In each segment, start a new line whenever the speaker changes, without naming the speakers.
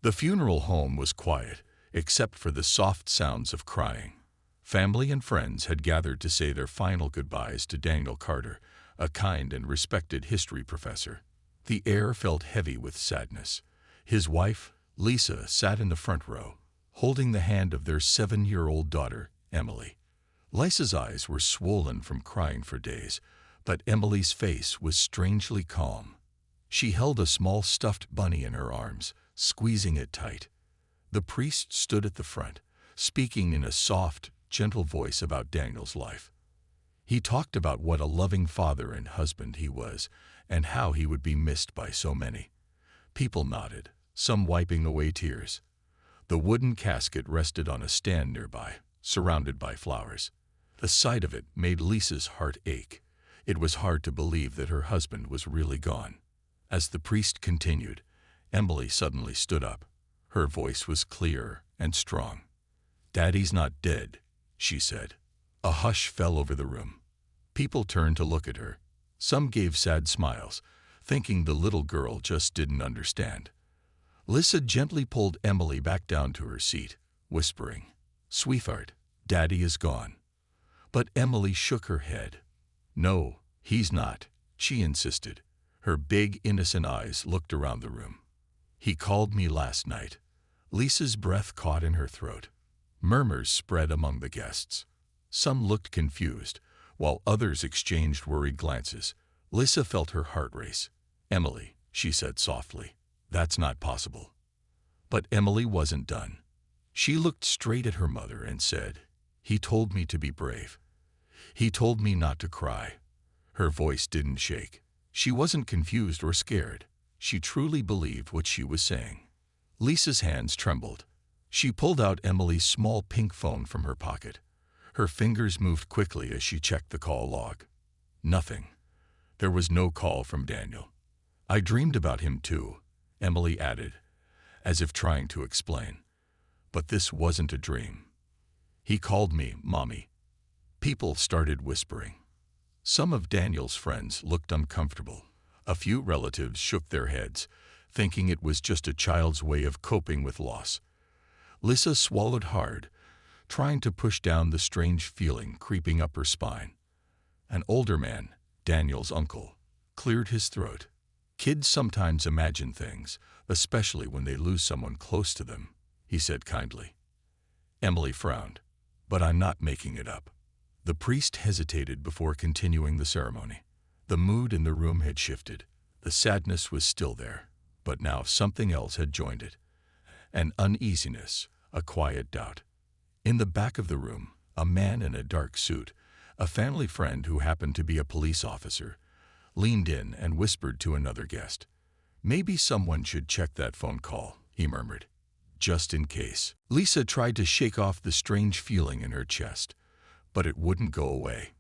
The funeral home was quiet, except for the soft sounds of crying. Family and friends had gathered to say their final goodbyes to Daniel Carter, a kind and respected history professor. The air felt heavy with sadness. His wife, Lisa, sat in the front row, holding the hand of their 7-year-old daughter, Emily. Lisa's eyes were swollen from crying for days, but Emily's face was strangely calm. She held a small stuffed bunny in her arms, squeezing it tight. The priest stood at the front, speaking in a soft, gentle voice about Daniel's life. He talked about what a loving father and husband he was, and how he would be missed by so many. People nodded, some wiping away tears. The wooden casket rested on a stand nearby, surrounded by flowers. The sight of it made Lisa's heart ache. It was hard to believe that her husband was really gone. As the priest continued, Emily suddenly stood up. Her voice was clear and strong. "Daddy's not dead," she said. A hush fell over the room. People turned to look at her. Some gave sad smiles, thinking the little girl just didn't understand. Lisa gently pulled Emily back down to her seat, whispering, "Sweetheart, Daddy is gone." But Emily shook her head. "No, he's not," she insisted. Her big, innocent eyes looked around the room. "He called me last night." Lisa's breath caught in her throat. Murmurs spread among the guests. Some looked confused, while others exchanged worried glances. Lisa felt her heart race. "Emily," she said softly, "that's not possible." But Emily wasn't done. She looked straight at her mother and said, "He told me to be brave. He told me not to cry." Her voice didn't shake. She wasn't confused or scared. She truly believed what she was saying. Lisa's hands trembled. She pulled out Emily's small pink phone from her pocket. Her fingers moved quickly as she checked the call log. Nothing. There was no call from Daniel. "I dreamed about him too," Emily added, as if trying to explain. "But this wasn't a dream. He called me, Mommy." People started whispering. Some of Daniel's friends looked uncomfortable. A few relatives shook their heads, thinking it was just a child's way of coping with loss. Lisa swallowed hard, trying to push down the strange feeling creeping up her spine. An older man, Daniel's uncle, cleared his throat. "Kids sometimes imagine things, especially when they lose someone close to them," he said kindly. Emily frowned. "But I'm not making it up." The priest hesitated before continuing the ceremony. The mood in the room had shifted. The sadness was still there, but now something else had joined it. An uneasiness, a quiet doubt. In the back of the room, a man in a dark suit, a family friend who happened to be a police officer, leaned in and whispered to another guest. "Maybe someone should check that phone call," he murmured. "Just in case." Lisa tried to shake off the strange feeling in her chest, but it wouldn't go away.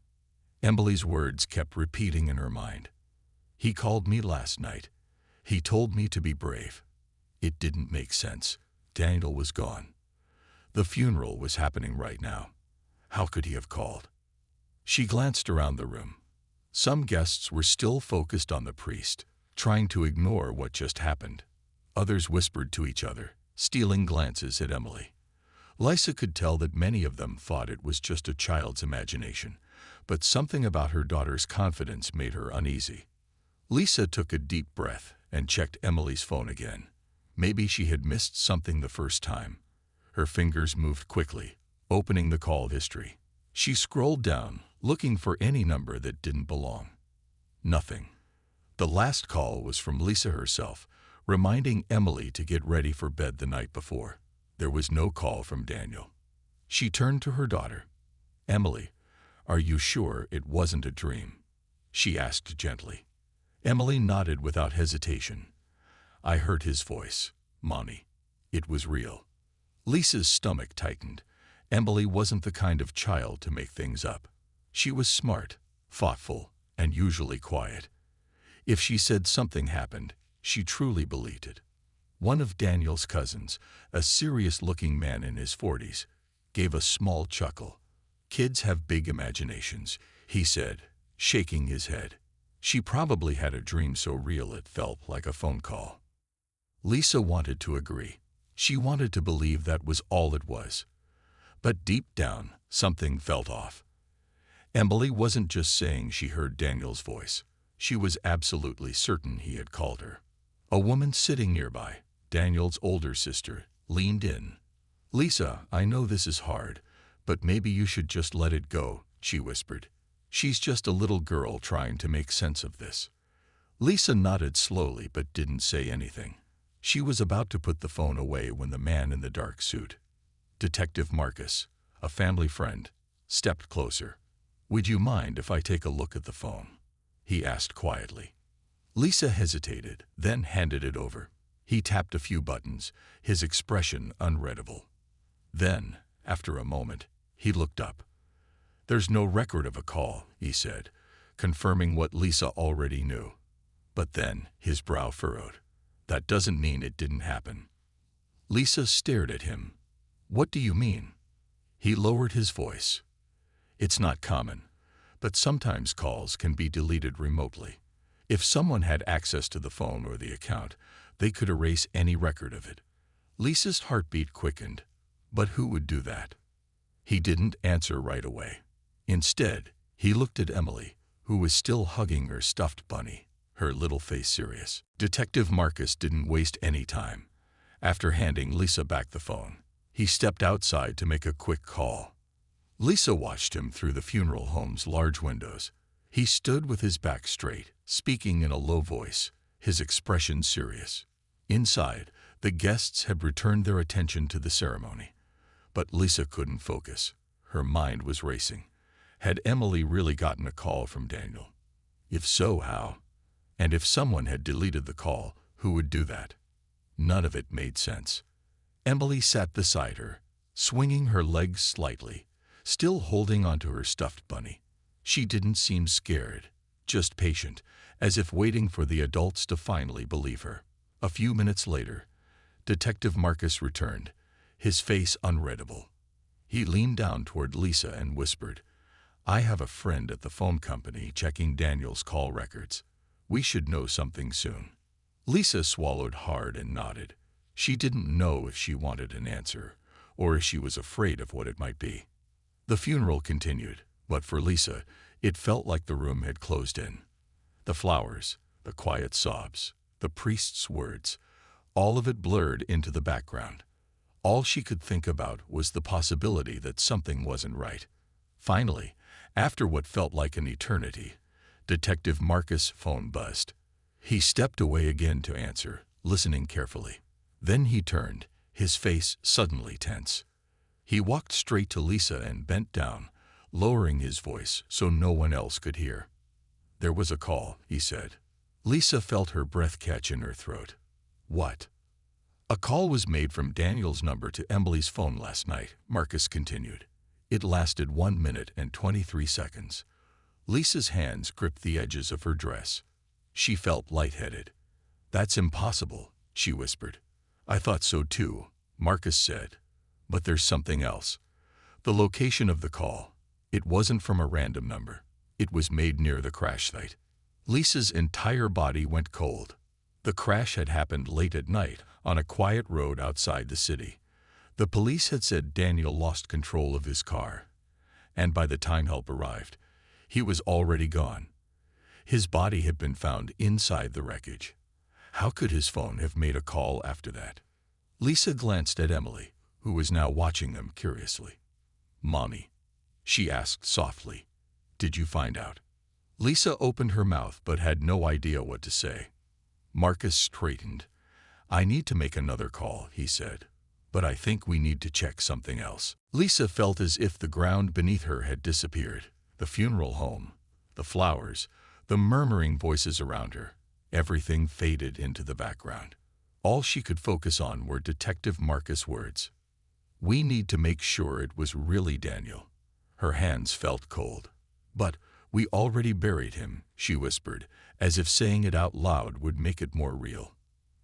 Emily's words kept repeating in her mind. "He called me last night. He told me to be brave." It didn't make sense. Daniel was gone. The funeral was happening right now. How could he have called? She glanced around the room. Some guests were still focused on the priest, trying to ignore what just happened. Others whispered to each other, stealing glances at Emily. Lisa could tell that many of them thought it was just a child's imagination, but something about her daughter's confidence made her uneasy. Lisa took a deep breath and checked Emily's phone again. Maybe she had missed something the first time. Her fingers moved quickly, opening the call history. She scrolled down, looking for any number that didn't belong. Nothing. The last call was from Lisa herself, reminding Emily to get ready for bed the night before. There was no call from Daniel. She turned to her daughter. "Emily, are you sure it wasn't a dream?" she asked gently. Emily nodded without hesitation. "I heard his voice, Mommy. It was real." Lisa's stomach tightened. Emily wasn't the kind of child to make things up. She was smart, thoughtful, and usually quiet. If she said something happened, she truly believed it. One of Daniel's cousins, a serious-looking man in his 40s, gave a small chuckle. "Kids have big imaginations," he said, shaking his head. She probably had a dream so real it felt like a phone call. Lisa wanted to agree. She wanted to believe that was all it was. But deep down, something felt off. Emily wasn't just saying she heard Daniel's voice. She was absolutely certain he had called her. A woman sitting nearby, Daniel's older sister, leaned in. "Lisa, I know this is hard, but maybe you should just let it go," she whispered. "She's just a little girl trying to make sense of this." Lisa nodded slowly but didn't say anything. She was about to put the phone away when the man in the dark suit, Detective Marcus, a family friend, stepped closer. "Would you mind if I take a look at the phone?" he asked quietly. Lisa hesitated, then handed it over. He tapped a few buttons, his expression unreadable. Then, after a moment, he looked up. "There's no record of a call," he said, confirming what Lisa already knew. But then his brow furrowed. "That doesn't mean it didn't happen." Lisa stared at him. "What do you mean?" He lowered his voice. "It's not common, but sometimes calls can be deleted remotely. If someone had access to the phone or the account, they could erase any record of it." Lisa's heartbeat quickened. But who would do that? He didn't answer right away. Instead, he looked at Emily, who was still hugging her stuffed bunny, her little face serious. Detective Marcus didn't waste any time. After handing Lisa back the phone, he stepped outside to make a quick call. Lisa watched him through the funeral home's large windows. He stood with his back straight, speaking in a low voice, his expression serious. Inside, the guests had returned their attention to the ceremony. But Lisa couldn't focus. Her mind was racing. Had Emily really gotten a call from Daniel? If so, how? And if someone had deleted the call, who would do that? None of it made sense. Emily sat beside her, swinging her legs slightly, still holding onto her stuffed bunny. She didn't seem scared, just patient, as if waiting for the adults to finally believe her. A few minutes later, Detective Marcus returned, his face unreadable. He leaned down toward Lisa and whispered, "I have a friend at the phone company checking Daniel's call records. We should know something soon." Lisa swallowed hard and nodded. She didn't know if she wanted an answer, or if she was afraid of what it might be. The funeral continued, but for Lisa, it felt like the room had closed in. The flowers, the quiet sobs, the priest's words, all of it blurred into the background. All she could think about was the possibility that something wasn't right. Finally, after what felt like an eternity, Detective Marcus' phone buzzed. He stepped away again to answer, listening carefully. Then he turned, his face suddenly tense. He walked straight to Lisa and bent down, lowering his voice so no one else could hear. "There was a call," he said. Lisa felt her breath catch in her throat. "What?" "A call was made from Daniel's number to Emily's phone last night," Marcus continued. "It lasted 1 minute and 23 seconds. Lisa's hands gripped the edges of her dress. She felt lightheaded. "That's impossible," she whispered. "I thought so too," Marcus said. "But there's something else. The location of the call. It wasn't from a random number. It was made near the crash site." Lisa's entire body went cold. The crash had happened late at night on a quiet road outside the city. The police had said Daniel lost control of his car, and by the time help arrived, he was already gone. His body had been found inside the wreckage. How could his phone have made a call after that? Lisa glanced at Emily, who was now watching them curiously. "Mommy," she asked softly, "did you find out?" Lisa opened her mouth but had no idea what to say. Marcus straightened. "I need to make another call," he said, "but I think we need to check something else." Lisa felt as if the ground beneath her had disappeared. The funeral home, the flowers, the murmuring voices around her, everything faded into the background. All she could focus on were Detective Marcus' words. "We need to make sure it was really Daniel." Her hands felt cold. "But we already buried him," she whispered, as if saying it out loud would make it more real.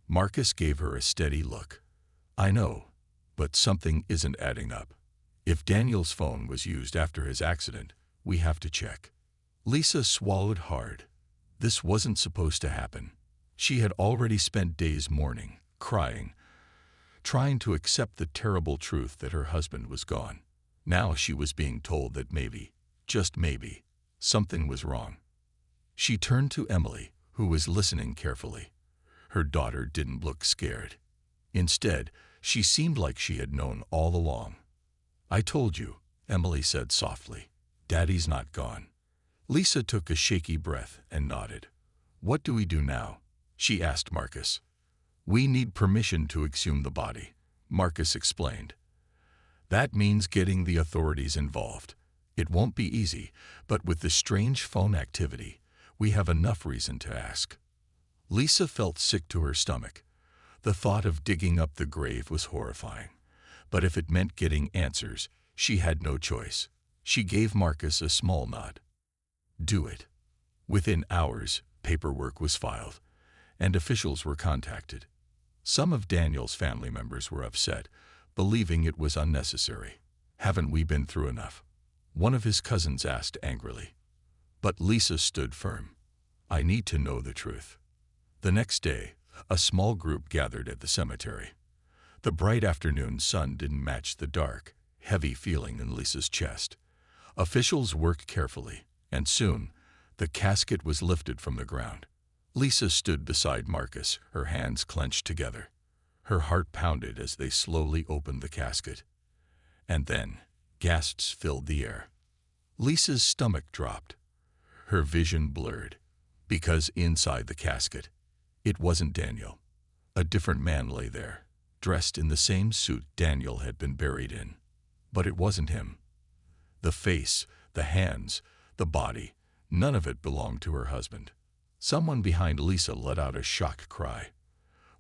Marcus gave her a steady look. "I know, but something isn't adding up. If Daniel's phone was used after his accident, we have to check." Lisa swallowed hard. This wasn't supposed to happen. She had already spent days mourning, crying, trying to accept the terrible truth that her husband was gone. Now she was being told that maybe, just maybe, something was wrong. She turned to Emily, who was listening carefully. Her daughter didn't look scared. Instead, she seemed like she had known all along. "I told you," Emily said softly. "Daddy's not gone." Lisa took a shaky breath and nodded. "What do we do now?" she asked Marcus. "We need permission to exhume the body," Marcus explained. "That means getting the authorities involved. It won't be easy, but with the strange phone activity, we have enough reason to ask." Lisa felt sick to her stomach. The thought of digging up the grave was horrifying. But if it meant getting answers, she had no choice. She gave Marcus a small nod. "Do it." Within hours, paperwork was filed, and officials were contacted. Some of Daniel's family members were upset, believing it was unnecessary. "Haven't we been through enough?" one of his cousins asked angrily. But Lisa stood firm. "I need to know the truth." The next day, a small group gathered at the cemetery. The bright afternoon sun didn't match the dark, heavy feeling in Lisa's chest. Officials worked carefully, and soon, the casket was lifted from the ground. Lisa stood beside Marcus, her hands clenched together. Her heart pounded as they slowly opened the casket. And then, gasps filled the air. Lisa's stomach dropped. Her vision blurred, because inside the casket, it wasn't Daniel. A different man lay there, dressed in the same suit Daniel had been buried in. But it wasn't him. The face, the hands, the body, none of it belonged to her husband. Someone behind Lisa let out a shocked cry.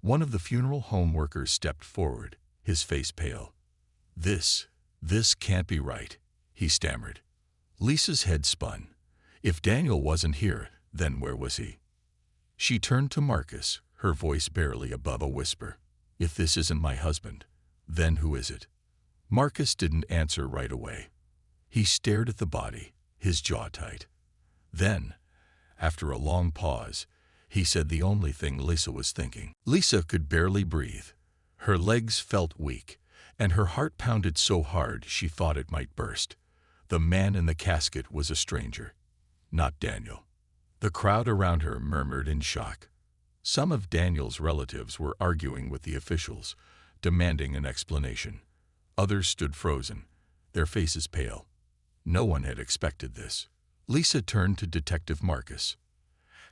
One of the funeral home workers stepped forward, his face pale. This can't be right," he stammered. Lisa's head spun. If Daniel wasn't here, then where was he? She turned to Marcus, her voice barely above a whisper. "If this isn't my husband, then who is it?" Marcus didn't answer right away. He stared at the body, his jaw tight. Then, after a long pause, he said the only thing Lisa was thinking. Lisa could barely breathe. Her legs felt weak, and her heart pounded so hard she thought it might burst. The man in the casket was a stranger, not Daniel. The crowd around her murmured in shock. Some of Daniel's relatives were arguing with the officials, demanding an explanation. Others stood frozen, their faces pale. No one had expected this. Lisa turned to Detective Marcus.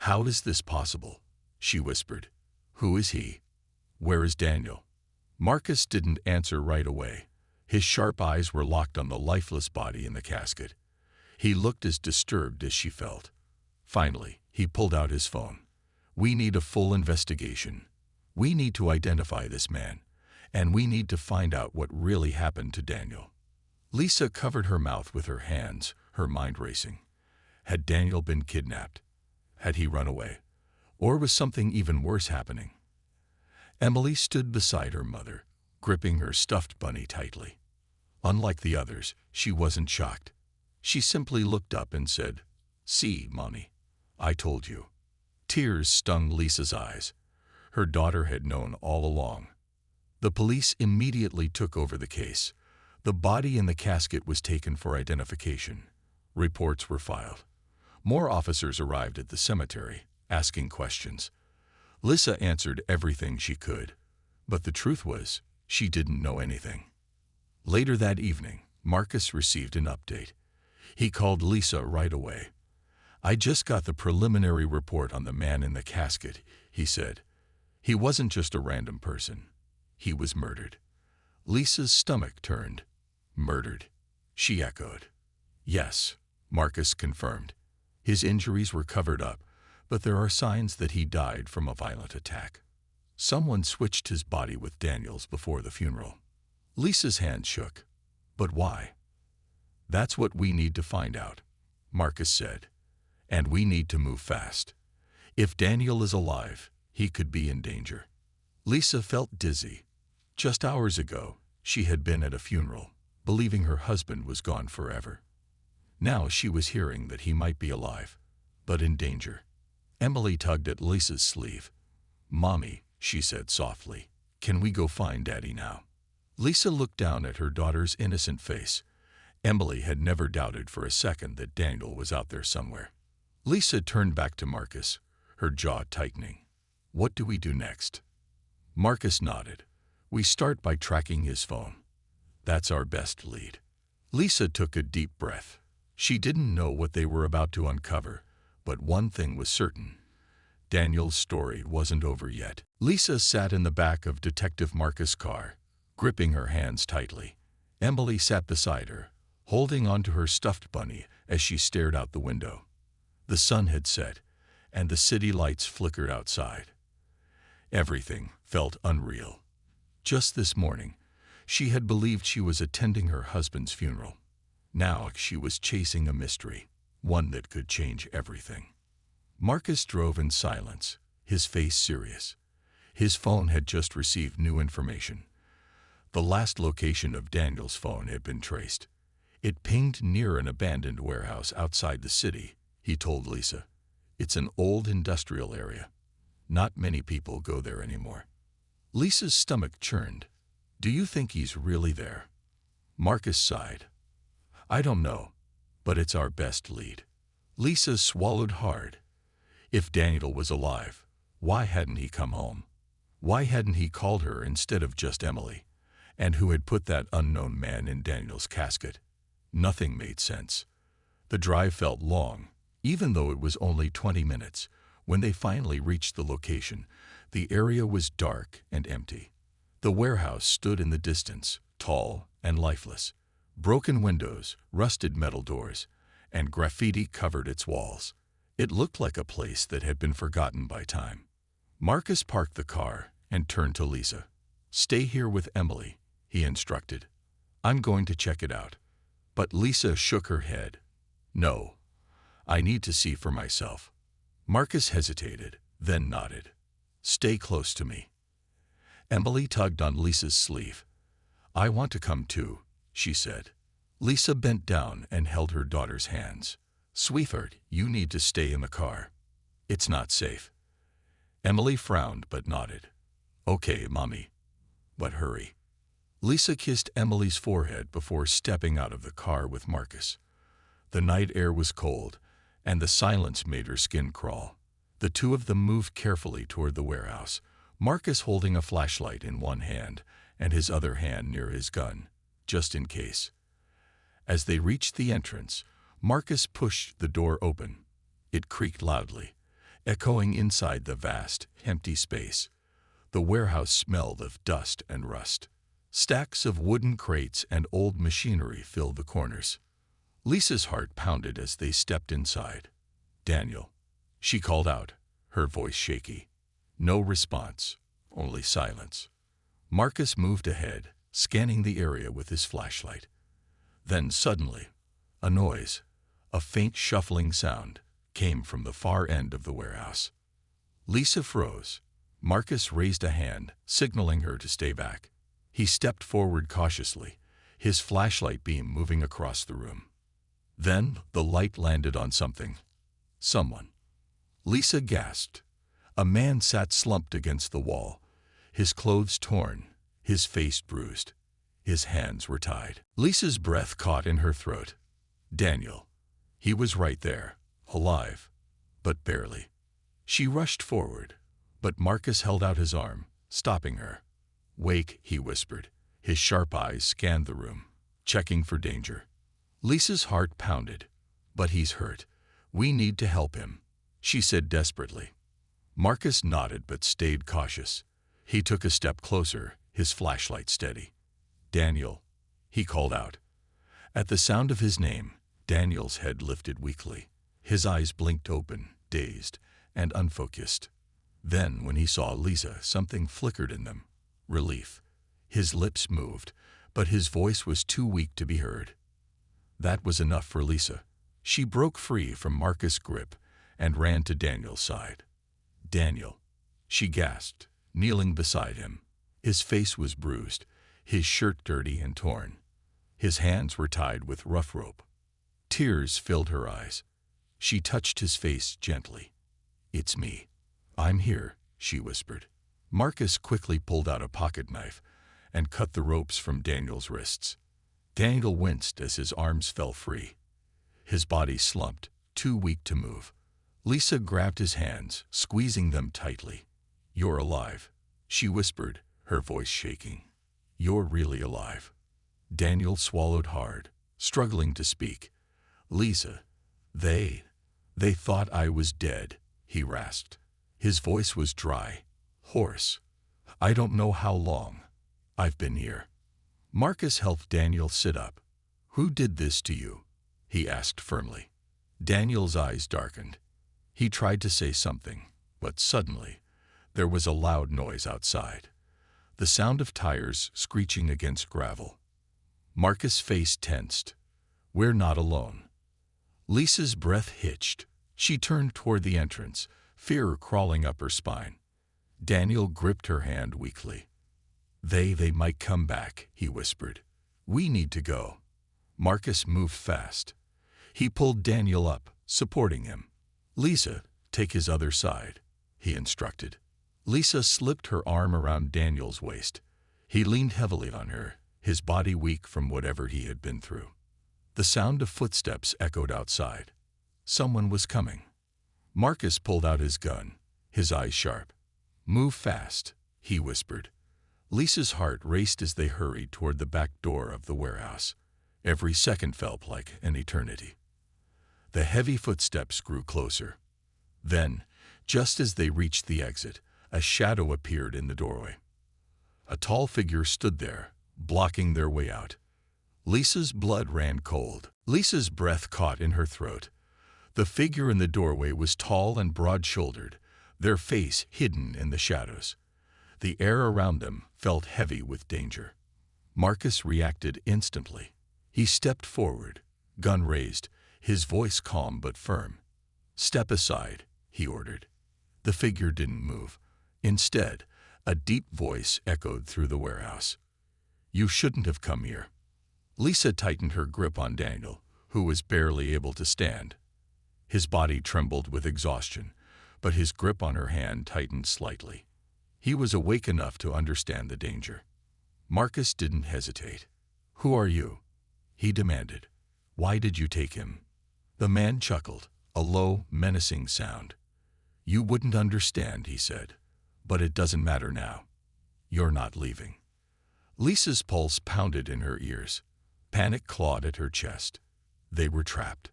"How is this possible?" she whispered. "Who is he? Where is Daniel?" Marcus didn't answer right away. His sharp eyes were locked on the lifeless body in the casket. He looked as disturbed as she felt. Finally, he pulled out his phone. "We need a full investigation. We need to identify this man, and we need to find out what really happened to Daniel." Lisa covered her mouth with her hands, her mind racing. Had Daniel been kidnapped? Had he run away? Or was something even worse happening? Emily stood beside her mother, gripping her stuffed bunny tightly. Unlike the others, she wasn't shocked. She simply looked up and said, "See, Mommy, I told you." Tears stung Lisa's eyes. Her daughter had known all along. The police immediately took over the case. The body in the casket was taken for identification. Reports were filed. More officers arrived at the cemetery, asking questions. Lisa answered everything she could, but the truth was, she didn't know anything. Later that evening, Marcus received an update. He called Lisa right away. "I just got the preliminary report on the man in the casket," he said. "He wasn't just a random person. He was murdered." Lisa's stomach turned. "Murdered?" she echoed. "Yes," Marcus confirmed. "His injuries were covered up, but there are signs that he died from a violent attack. Someone switched his body with Daniel's before the funeral." Lisa's hand shook. "But why?" "That's what we need to find out," Marcus said. "And we need to move fast. If Daniel is alive, he could be in danger." Lisa felt dizzy. Just hours ago, she had been at a funeral, believing her husband was gone forever. Now she was hearing that he might be alive, but in danger. Emily tugged at Lisa's sleeve. "Mommy," she said softly, Can we go find Daddy now? Lisa looked down at her daughter's innocent face. Emily had never doubted for a second that Daniel was out there somewhere. Lisa turned back to Marcus, her jaw tightening. What do we do next? Marcus nodded. We start by tracking his phone. That's our best lead. Lisa took a deep breath. She didn't know what they were about to uncover, but one thing was certain. Daniel's story wasn't over yet. Lisa sat in the back of Detective Marcus' car, gripping her hands tightly. Emily sat beside her, holding onto her stuffed bunny as she stared out the window. The sun had set, and the city lights flickered outside. Everything felt unreal. Just this morning, she had believed she was attending her husband's funeral. Now she was chasing a mystery, one that could change everything. Marcus drove in silence, his face serious. His phone had just received new information. The last location of Daniel's phone had been traced. It pinged near an abandoned warehouse outside the city, he told Lisa. It's an old industrial area. Not many people go there anymore. Lisa's stomach churned. Do you think he's really there? Marcus sighed. I don't know, but it's our best lead. Lisa swallowed hard. If Daniel was alive, why hadn't he come home? Why hadn't he called her instead of just Emily? And who had put that unknown man in Daniel's casket? Nothing made sense. The drive felt long, even though it was only 20 minutes. When they finally reached the location, the area was dark and empty. The warehouse stood in the distance, tall and lifeless. Broken windows, rusted metal doors, and graffiti covered its walls. It looked like a place that had been forgotten by time. Marcus parked the car and turned to Lisa. Stay here with Emily, he instructed. I'm going to check it out. But Lisa shook her head. No, I need to see for myself. Marcus hesitated, then nodded. Stay close to me. Emily tugged on Lisa's sleeve. I want to come too, she said. Lisa bent down and held her daughter's hands. Sweetheart, you need to stay in the car. It's not safe. Emily frowned but nodded. Okay, Mommy. But hurry. Lisa kissed Emily's forehead before stepping out of the car with Marcus. The night air was cold, and the silence made her skin crawl. The two of them moved carefully toward the warehouse, Marcus holding a flashlight in one hand and his other hand near his gun, just in case. As they reached the entrance, Marcus pushed the door open. It creaked loudly, echoing inside the vast, empty space. The warehouse smelled of dust and rust. Stacks of wooden crates and old machinery filled the corners. Lisa's heart pounded as they stepped inside. Daniel, she called out, her voice shaky. No response, only silence. Marcus moved ahead, scanning the area with his flashlight. Then suddenly, a noise, a faint shuffling sound, came from the far end of the warehouse. Lisa froze. Marcus raised a hand, signaling her to stay back. He stepped forward cautiously, his flashlight beam moving across the room. Then the light landed on something. Someone. Lisa gasped. A man sat slumped against the wall, his clothes torn, his face bruised. His hands were tied. Lisa's breath caught in her throat. Daniel. He was right there, alive, but barely. She rushed forward, but Marcus held out his arm, stopping her. Wake, he whispered. His sharp eyes scanned the room, checking for danger. Lisa's heart pounded. But he's hurt. We need to help him, she said desperately. Marcus nodded but stayed cautious. He took a step closer, his flashlight steady. Daniel, he called out. At the sound of his name, Daniel's head lifted weakly. His eyes blinked open, dazed and unfocused. Then, when he saw Lisa, something flickered in them. Relief. His lips moved, but his voice was too weak to be heard. That was enough for Lisa. She broke free from Marcus' grip and ran to Daniel's side. Daniel, she gasped, kneeling beside him. His face was bruised, his shirt dirty and torn. His hands were tied with rough rope. Tears filled her eyes. She touched his face gently. It's me. I'm here, she whispered. Marcus quickly pulled out a pocket knife and cut the ropes from Daniel's wrists. Daniel winced as his arms fell free. His body slumped, too weak to move. Lisa grabbed his hands, squeezing them tightly. "You're alive," she whispered, her voice shaking. "You're really alive." Daniel swallowed hard, struggling to speak. "Lisa, they thought I was dead," he rasped. His voice was dry, hoarse. "I don't know how long I've been here." Marcus helped Daniel sit up. "Who did this to you?" he asked firmly. Daniel's eyes darkened. He tried to say something, but suddenly there was a loud noise outside. The sound of tires screeching against gravel. Marcus' face tensed. "We're not alone." Lisa's breath hitched. She turned toward the entrance, fear crawling up her spine. Daniel gripped her hand weakly. They might come back," he whispered. "We need to go." Marcus moved fast. He pulled Daniel up, supporting him. "Lisa, take his other side," he instructed. Lisa slipped her arm around Daniel's waist. He leaned heavily on her, his body weak from whatever he had been through. The sound of footsteps echoed outside. Someone was coming. Marcus pulled out his gun, his eyes sharp. "Move fast," he whispered. Lisa's heart raced as they hurried toward the back door of the warehouse. Every second felt like an eternity. The heavy footsteps grew closer. Then, just as they reached the exit, a shadow appeared in the doorway. A tall figure stood there, blocking their way out. Lisa's blood ran cold. Lisa's breath caught in her throat. The figure in the doorway was tall and broad-shouldered, their face hidden in the shadows. The air around them felt heavy with danger. Marcus reacted instantly. He stepped forward, gun raised, his voice calm but firm. "Step aside," he ordered. The figure didn't move. Instead, a deep voice echoed through the warehouse. "You shouldn't have come here." Lisa tightened her grip on Daniel, who was barely able to stand. His body trembled with exhaustion, but his grip on her hand tightened slightly. He was awake enough to understand the danger. Marcus didn't hesitate. "Who are you?" he demanded. "Why did you take him?" The man chuckled, a low, menacing sound. "You wouldn't understand," he said, "but it doesn't matter now. You're not leaving." Lisa's pulse pounded in her ears. Panic clawed at her chest. They were trapped.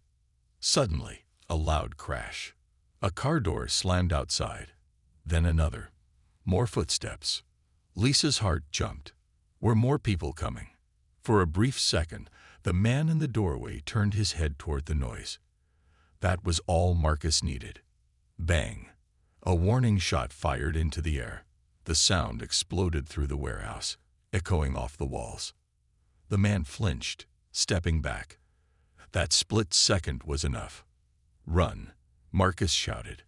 Suddenly, a loud crash. A car door slammed outside. Then another. More footsteps. Lisa's heart jumped. Were more people coming? For a brief second, the man in the doorway turned his head toward the noise. That was all Marcus needed. Bang! A warning shot fired into the air. The sound exploded through the warehouse, echoing off the walls. The man flinched, stepping back. That split second was enough. "Run!" Marcus shouted.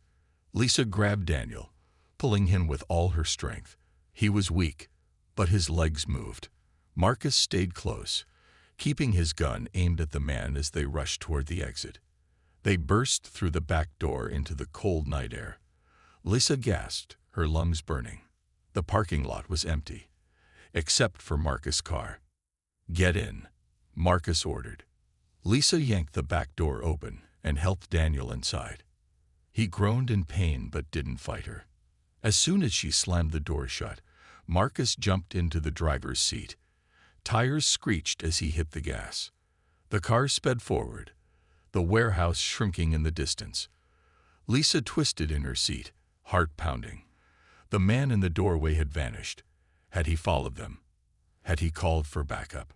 Lisa grabbed Daniel, pulling him with all her strength. He was weak, but his legs moved. Marcus stayed close, keeping his gun aimed at the man as they rushed toward the exit. They burst through the back door into the cold night air. Lisa gasped, her lungs burning. The parking lot was empty, except for Marcus' car. "Get in," Marcus ordered. Lisa yanked the back door open and helped Daniel inside. He groaned in pain but didn't fight her. As soon as she slammed the door shut, Marcus jumped into the driver's seat. Tires screeched as he hit the gas. The car sped forward, the warehouse shrinking in the distance. Lisa twisted in her seat, heart pounding. The man in the doorway had vanished. Had he followed them? Had he called for backup?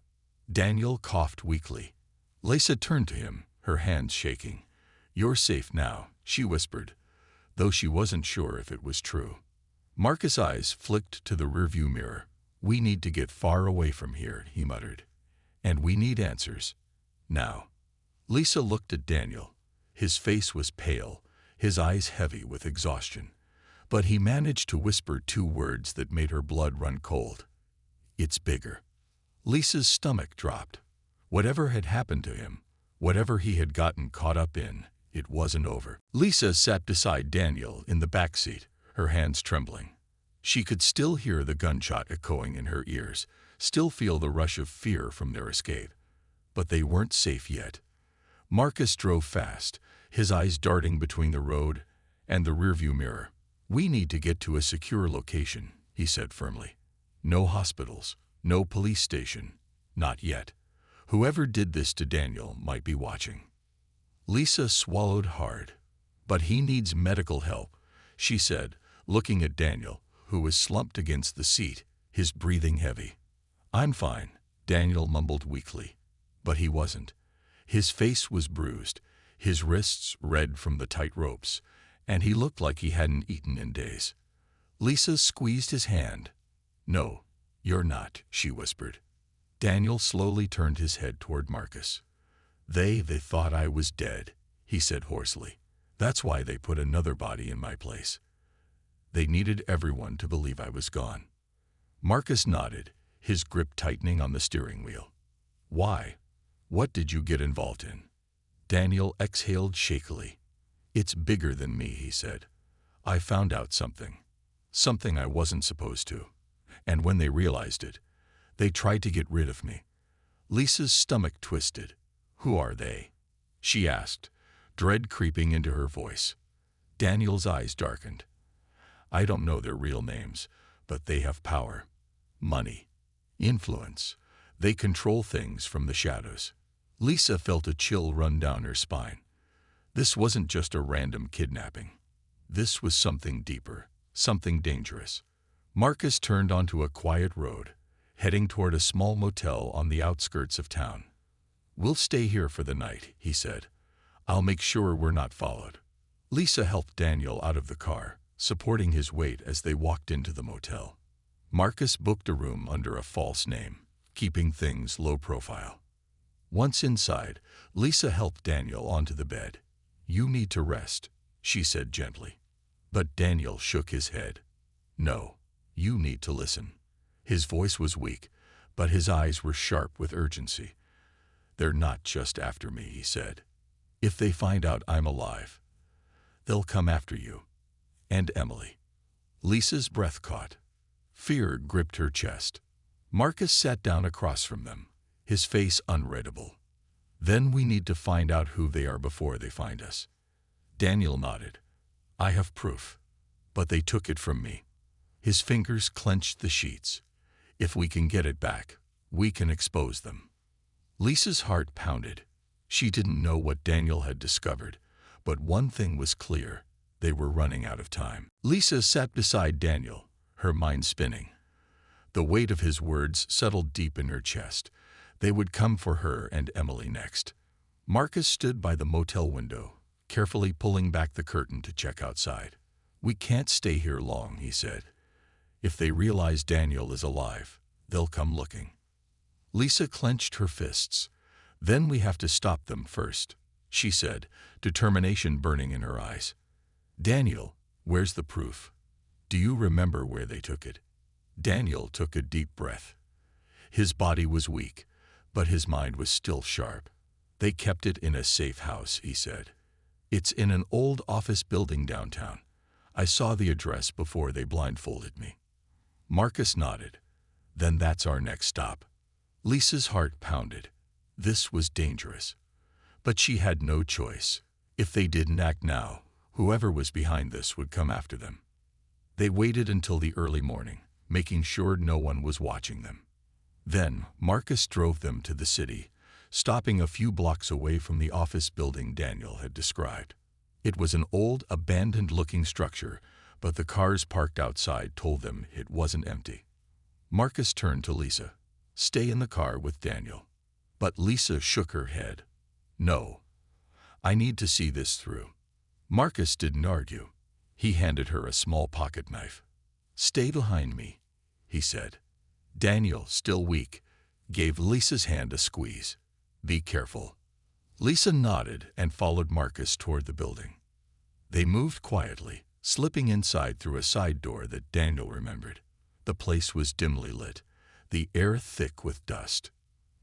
Daniel coughed weakly. Lisa turned to him, her hands shaking. "You're safe now," she whispered, though she wasn't sure if it was true. Marcus' eyes flicked to the rearview mirror. "We need to get far away from here," he muttered. "And we need answers. Now." Lisa looked at Daniel. His face was pale, his eyes heavy with exhaustion. But he managed to whisper two words that made her blood run cold. "It's bigger." Lisa's stomach dropped. Whatever had happened to him, whatever he had gotten caught up in, it wasn't over. Lisa sat beside Daniel in the back seat, her hands trembling. She could still hear the gunshot echoing in her ears, still feel the rush of fear from their escape. But they weren't safe yet. Marcus drove fast, his eyes darting between the road and the rearview mirror. "We need to get to a secure location," he said firmly. "No hospitals, no police station, not yet. Whoever did this to Daniel might be watching." Lisa swallowed hard. "But he needs medical help," she said, looking at Daniel, who was slumped against the seat, his breathing heavy. "I'm fine," Daniel mumbled weakly. But he wasn't. His face was bruised, his wrists red from the tight ropes, and he looked like he hadn't eaten in days. Lisa squeezed his hand. "No, you're not," she whispered. Daniel slowly turned his head toward Marcus. They thought I was dead," he said hoarsely. "That's why they put another body in my place. They needed everyone to believe I was gone." Marcus nodded, his grip tightening on the steering wheel. "Why? What did you get involved in?" Daniel exhaled shakily. "It's bigger than me," he said. "I found out something I wasn't supposed to. And when they realized it, they tried to get rid of me." Lisa's stomach twisted. "Who are they?" she asked, dread creeping into her voice. Daniel's eyes darkened. "I don't know their real names, but they have power, money, influence. They control things from the shadows." Lisa felt a chill run down her spine. This wasn't just a random kidnapping. This was something deeper, something dangerous. Marcus turned onto a quiet road, heading toward a small motel on the outskirts of town. "We'll stay here for the night," he said. "I'll make sure we're not followed." Lisa helped Daniel out of the car, supporting his weight as they walked into the motel. Marcus booked a room under a false name, keeping things low profile. Once inside, Lisa helped Daniel onto the bed. "You need to rest," she said gently. But Daniel shook his head. "No, you need to listen." His voice was weak, but his eyes were sharp with urgency. "They're not just after me," he said. "If they find out I'm alive, they'll come after you. And Emily." Lisa's breath caught. Fear gripped her chest. Marcus sat down across from them, his face unreadable. "Then we need to find out who they are before they find us." Daniel nodded. "I have proof, but they took it from me." His fingers clenched the sheets. "If we can get it back, we can expose them." Lisa's heart pounded. She didn't know what Daniel had discovered, but one thing was clear: they were running out of time. Lisa sat beside Daniel, her mind spinning. The weight of his words settled deep in her chest. They would come for her and Emily next. Marcus stood by the motel window, carefully pulling back the curtain to check outside. "We can't stay here long," he said. "If they realize Daniel is alive, they'll come looking." Lisa clenched her fists. "Then we have to stop them first," she said, determination burning in her eyes. "Daniel, where's the proof? Do you remember where they took it?" Daniel took a deep breath. His body was weak, but his mind was still sharp. "They kept it in a safe house," he said. "It's in an old office building downtown. I saw the address before they blindfolded me." Marcus nodded. "Then that's our next stop." Lisa's heart pounded. This was dangerous. But she had no choice. If they didn't act now, whoever was behind this would come after them. They waited until the early morning, making sure no one was watching them. Then Marcus drove them to the city, stopping a few blocks away from the office building Daniel had described. It was an old, abandoned-looking structure, but the cars parked outside told them it wasn't empty. Marcus turned to Lisa. "Stay in the car with Daniel." But Lisa shook her head. "No, I need to see this through." Marcus didn't argue. He handed her a small pocket knife. "Stay behind me," he said. Daniel, still weak, gave Lisa's hand a squeeze. "Be careful." Lisa nodded and followed Marcus toward the building. They moved quietly, slipping inside through a side door that Daniel remembered. The place was dimly lit, the air thick with dust.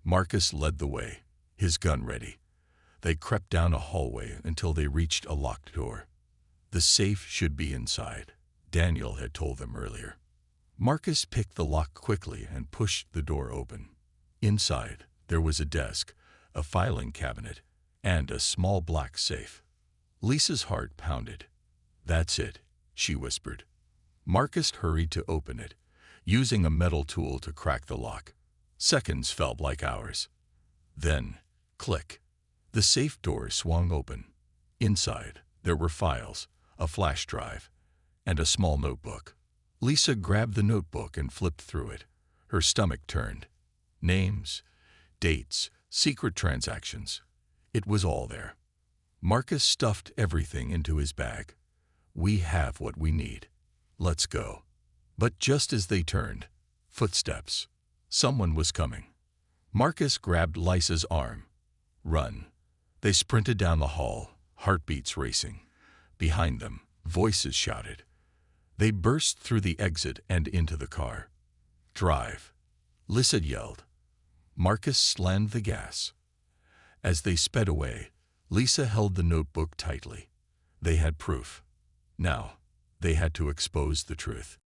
Marcus led the way, his gun ready. They crept down a hallway until they reached a locked door. The safe should be inside, Daniel had told them earlier. Marcus picked the lock quickly and pushed the door open. Inside, there was a desk, a filing cabinet, and a small black safe. Lisa's heart pounded. "That's it," she whispered. Marcus hurried to open it, using a metal tool to crack the lock. Seconds felt like hours. Then, click. The safe door swung open. Inside, there were files, a flash drive, and a small notebook. Lisa grabbed the notebook and flipped through it. Her stomach turned. Names, dates, secret transactions. It was all there. Marcus stuffed everything into his bag. "We have what we need. Let's go." But just as they turned, footsteps. Someone was coming. Marcus grabbed Lisa's arm. "Run." They sprinted down the hall, heartbeats racing. Behind them, voices shouted. They burst through the exit and into the car. "Drive," Lisa yelled. Marcus slammed the gas. As they sped away, Lisa held the notebook tightly. They had proof. Now, they had to expose the truth.